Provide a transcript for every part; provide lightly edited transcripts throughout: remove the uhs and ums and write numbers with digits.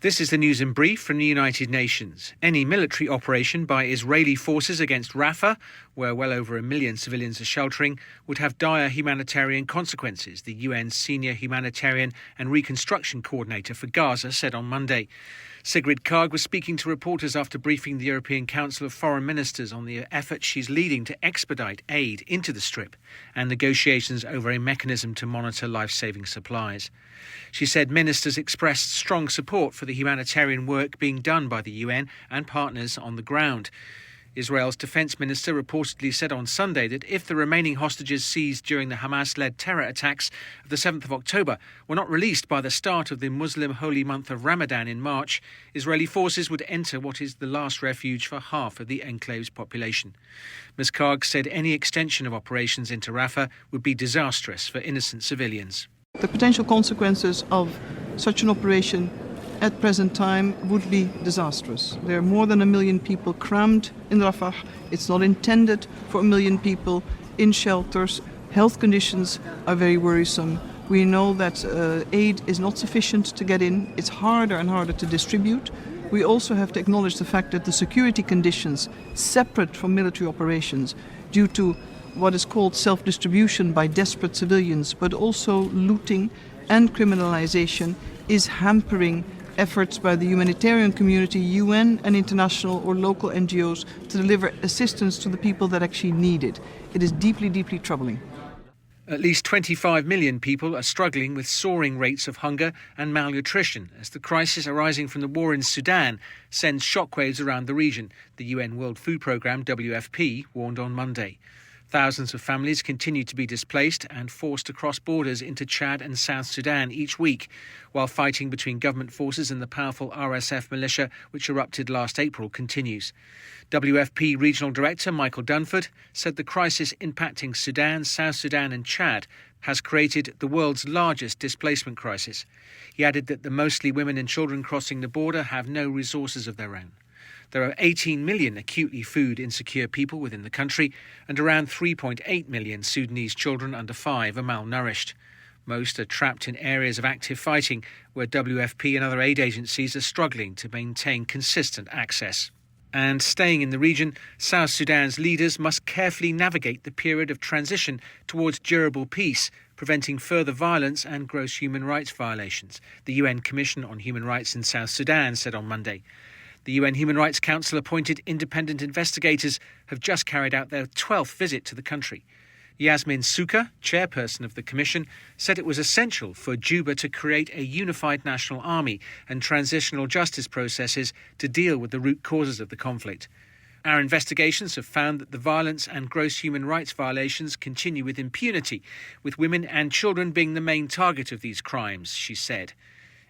This is the news in brief from the United Nations. Any military operation by Israeli forces against Rafah, where well over 1 million civilians are sheltering, would have dire humanitarian consequences, the UN's senior humanitarian and reconstruction coordinator for Gaza said on Monday. Sigrid Kaag was speaking to reporters after briefing the European Council of Foreign Ministers on the efforts she's leading to expedite aid into the Strip and negotiations over a mechanism to monitor life-saving supplies. She said ministers expressed strong support for the humanitarian work being done by the UN and partners on the ground. Israel's defense minister reportedly said on Sunday that if the remaining hostages seized during the Hamas-led terror attacks of the 7th of October were not released by the start of the Muslim holy month of Ramadan in March, Israeli forces would enter what is the last refuge for half of the enclave's population. Ms. Kaag said any extension of operations into Rafah would be disastrous for innocent civilians. The potential consequences of such an operation at present time would be disastrous. There are more than 1 million people crammed in Rafah. It's not intended for 1 million people in shelters. Health conditions are very worrisome. We know that aid is not sufficient to get in. It's harder and harder to distribute. We also have to acknowledge the fact that the security conditions, separate from military operations, due to what is called self-distribution by desperate civilians, but also looting and criminalization, is hampering efforts by the humanitarian community, UN and international or local NGOs, to deliver assistance to the people that actually need it. It is deeply, deeply troubling. At least 25 million people are struggling with soaring rates of hunger and malnutrition as the crisis arising from the war in Sudan sends shockwaves around the region, the UN World Food Programme, WFP, warned on Monday. Thousands of families continue to be displaced and forced to cross borders into Chad and South Sudan each week, while fighting between government forces and the powerful RSF militia, which erupted last April, continues. WFP Regional Director Michael Dunford said the crisis impacting Sudan, South Sudan and Chad has created the world's largest displacement crisis. He added that the mostly women and children crossing the border have no resources of their own. There are 18 million acutely food insecure people within the country, and around 3.8 million Sudanese children under 5 are malnourished. Most are trapped in areas of active fighting where WFP and other aid agencies are struggling to maintain consistent access. And staying in the region, South Sudan's leaders must carefully navigate the period of transition towards durable peace, preventing further violence and gross human rights violations, the UN Commission on Human Rights in South Sudan said on Monday. The UN Human Rights Council appointed independent investigators have just carried out their 12th visit to the country. Yasmin Souka, chairperson of the commission, said it was essential for Juba to create a unified national army and transitional justice processes to deal with the root causes of the conflict. Our investigations have found that the violence and gross human rights violations continue with impunity, with women and children being the main target of these crimes, she said.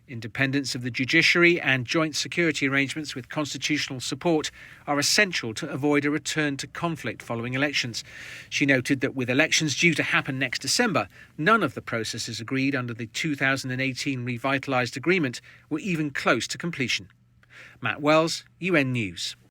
Independence of the judiciary and joint security arrangements with constitutional support are essential to avoid a return to conflict following elections. She noted that with elections due to happen next December, none of the processes agreed under the 2018 revitalised agreement were even close to completion. Matt Wells, UN News.